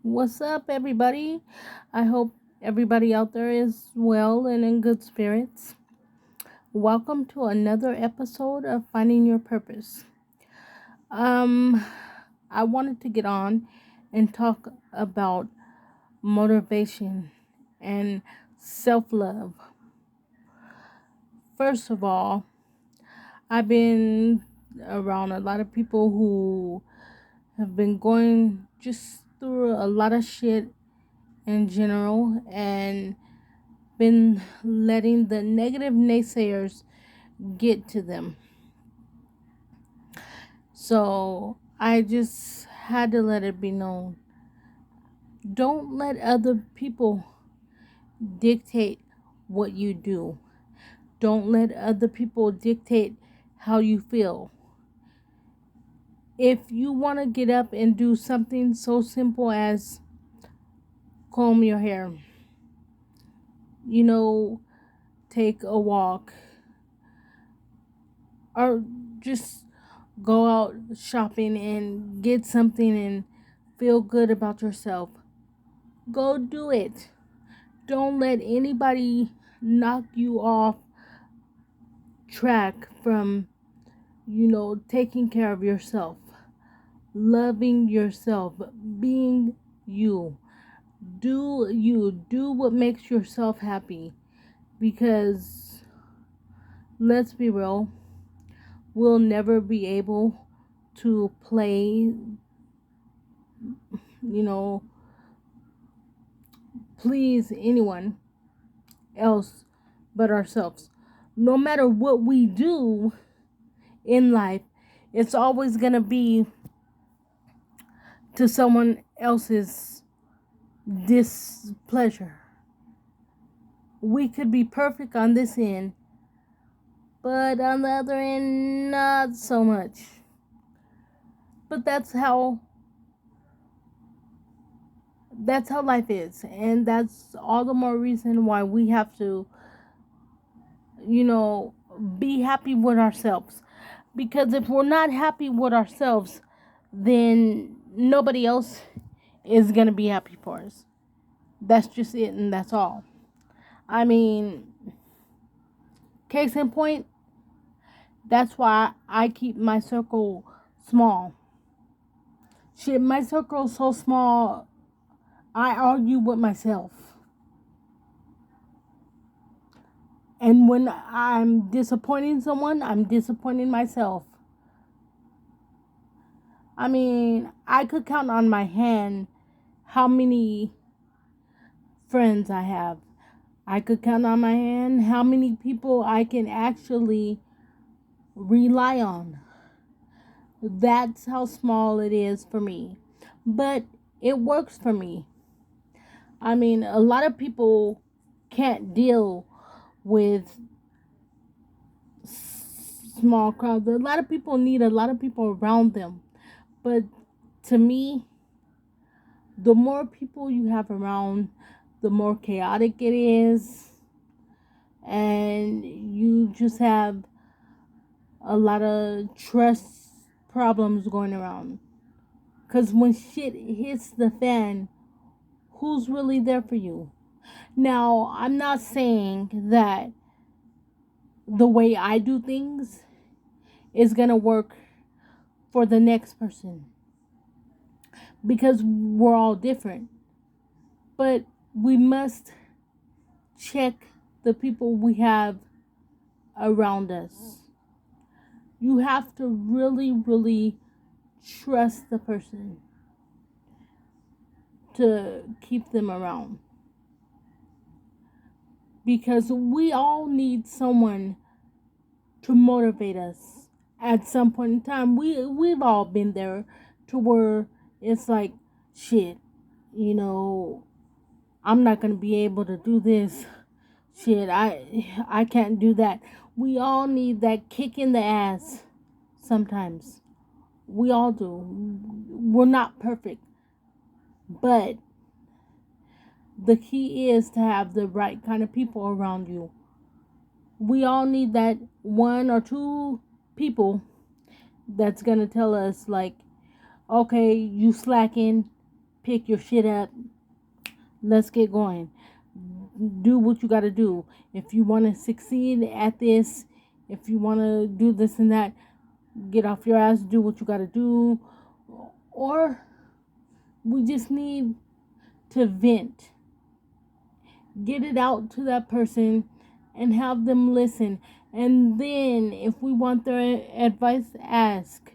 What's up, everybody? I hope everybody out there is well and in good spirits. Welcome to another episode of Finding Your Purpose. Um, I wanted to get on and talk about motivation and self love. First of all, I've been around a lot of people who have been going just through a lot of shit in general and been letting the negative naysayers get to them. So I just had to let it be known. Don't let other people dictate what you do. Don't let other people dictate how you feel. If you want to get up and do something so simple as comb your hair, you know, take a walk, or just go out shopping and get something and feel good about yourself, go do it. Don't let anybody knock you off track from, taking care of yourself, loving yourself, being you. Do what makes yourself happy, because let's be real, we'll never be able to play, you know, please anyone else but ourselves. No matter what we do in life, it's always going to be to someone else's displeasure. We could be perfect on this end, but on the other end, not so much. But that's how life is, and that's all the more reason why we have to, you know, be happy with ourselves. Because if we're not happy with ourselves, then nobody else is going to be happy for us. That's just it, and that's all. I mean, case in point, that's why I keep my circle small. Shit, my circle is so small, I argue with myself. And when I'm disappointing someone, I'm disappointing myself. I mean, I could count on my hand how many friends I have. I could count on my hand how many people I can actually rely on. That's how small it is for me. But it works for me. I mean, a lot of people can't deal with small crowds. A lot of people need a lot of people around them. But to me, the more people you have around, the more chaotic it is. And you just have a lot of trust problems going around. Because when shit hits the fan, who's really there for you? Now, I'm not saying that the way I do things is going to work for the next person, because we're all different. But we must check the people we have around us. You have to really, really trust the person to keep them around, because we all need someone to motivate us at some point in time. We've all been there, to where it's like, shit, you know, I'm not gonna be able to do this. Shit, I can't do that. We all need that kick in the ass sometimes. We all do. We're not perfect, but the key is to have the right kind of people around you. We all need that one or two people that's gonna tell us, like, okay, you slacking, pick your shit up. Let's get going. Do what you got to do. If you want to succeed at this, if you want to do this and that, get off your ass, do what you got to do. Or we just need to vent. Get it out to that person and have them listen. And then if we want their advice, ask.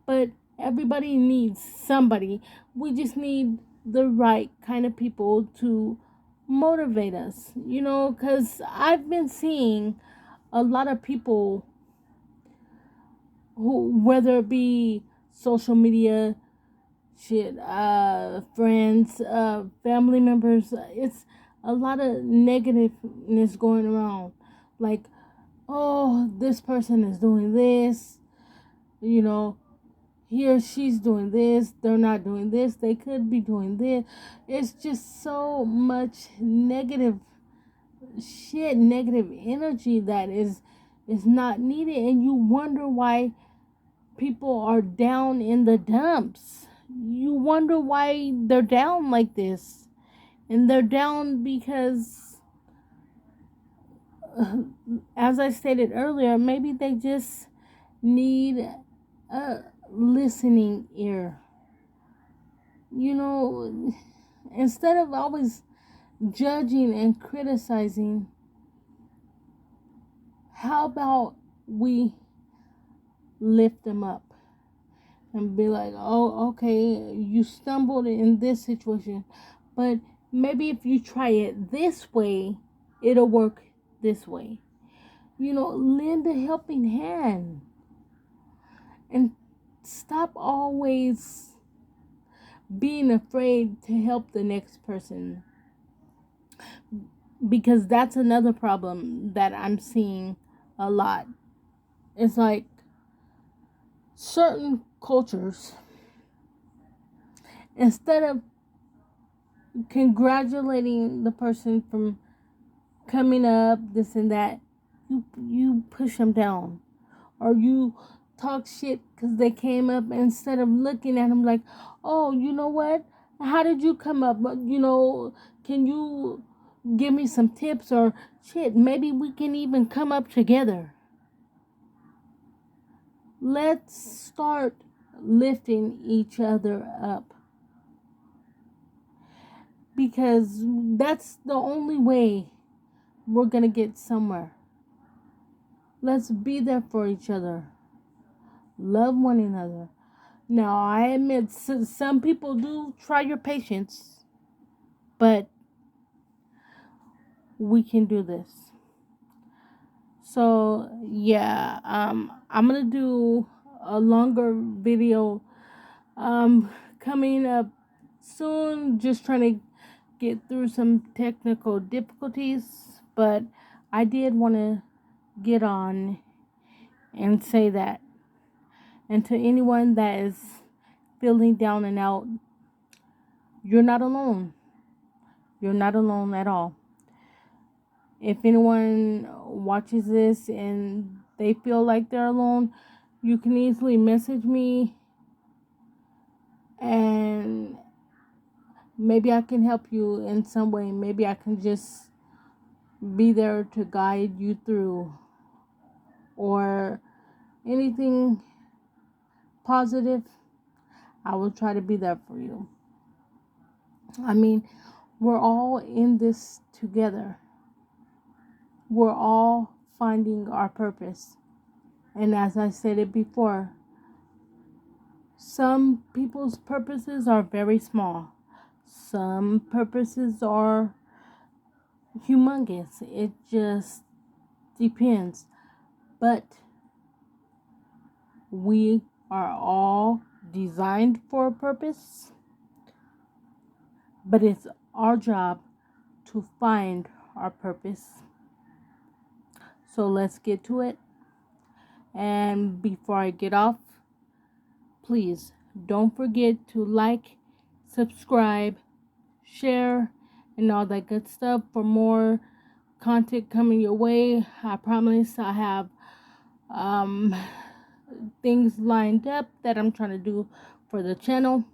But everybody needs somebody. We just need the right kind of people to motivate us, because I've been seeing a lot of people who, whether it be social media, shit, friends, family members, it's a lot of negativeness going around. Like, oh, this person is doing this, you know, he or she's doing this, they're not doing this, they could be doing this. It's just so much negative shit, negative energy that is not needed, and you wonder why people are down in the dumps. You wonder why they're down like this. And they're down because, as I stated earlier, maybe they just need a listening ear. Instead of always judging and criticizing, how about we lift them up and be like, oh, okay, you stumbled in this situation, but maybe if you try it this way, it'll work this way. Lend a helping hand. And stop always being afraid to help the next person. Because that's another problem that I'm seeing a lot. It's like certain cultures, instead of congratulating the person from coming up, this and that, you push them down, or you talk shit because they came up, instead of looking at them like, oh, you know what? How did you come up? Can you give me some tips, or shit? Maybe we can even come up together. Let's start lifting each other up, because that's the only way we're gonna get somewhere. Let's be there for each other. Love one another. Now, I admit some people do try your patience, but we can do this. So, yeah, I'm gonna do a longer video coming up soon. Just trying to get through some technical difficulties, but I did want to get on and say that. And to anyone that is feeling down and out, you're not alone. You're not alone at all. If anyone watches this and they feel like they're alone, you can easily message me, and maybe I can help you in some way. Maybe I can just be there to guide you through, or anything positive. I will try to be there for you. I mean, we're all in this together. We're all finding our purpose. And as I said it before, some people's purposes are very small. Some purposes are humongous. It just depends. But we are all designed for a purpose. But it's our job to find our purpose. So let's get to it. And before I get off, please don't forget to like, subscribe, share, and all that good stuff for more content coming your way. I promise I have things lined up that I'm trying to do for the channel.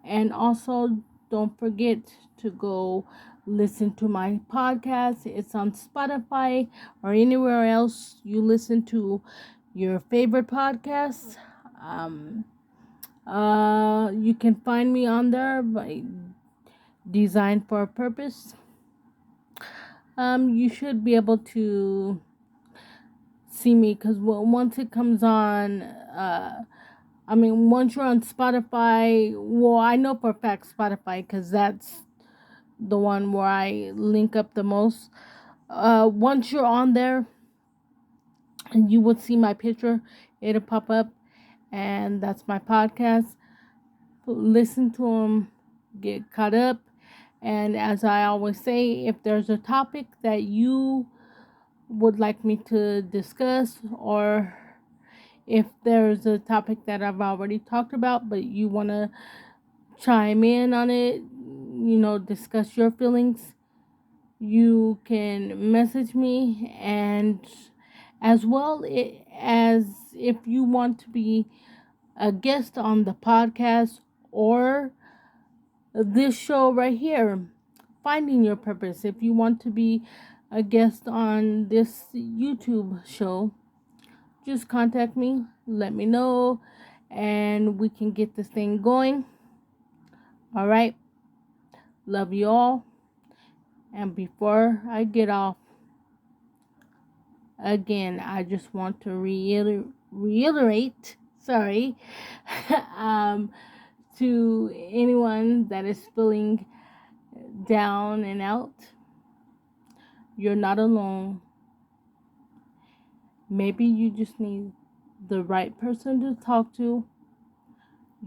And also, don't forget to go listen to my podcast. It's on Spotify or anywhere else you listen to your favorite podcasts. Um, you can find me on there by Design for a Purpose. You should be able to see me because once it comes on, once you're on Spotify, well, I know for a fact Spotify because that's the one where I link up the most. Once you're on there, you would see my picture. It'll pop up, and that's my podcast. Listen to them, get caught up. And as I always say, if there's a topic that you would like me to discuss, or if there's a topic that I've already talked about, but you want to chime in on it, discuss your feelings, you can message me. And as well as if you want to be a guest on the podcast or this show right here, Finding Your Purpose, if you want to be a guest on this YouTube show, just contact me, let me know, and we can get this thing going. All right. Love you all. And before I get off, again, I just want to reiterate, sorry, um, to anyone that is feeling down and out, you're not alone. Maybe you just need the right person to talk to.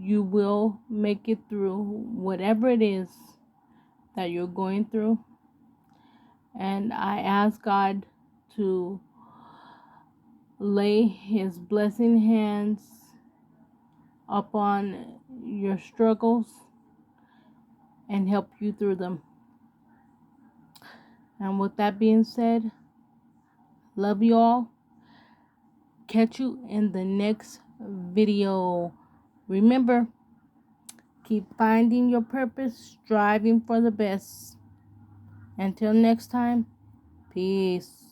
You will make it through whatever it is that you're going through. And I ask God to lay his blessing hands upon your struggles and help you through them. And with that being said, love you all. Catch you in the next video. Remember, keep finding your purpose, striving for the best. Until next time, peace.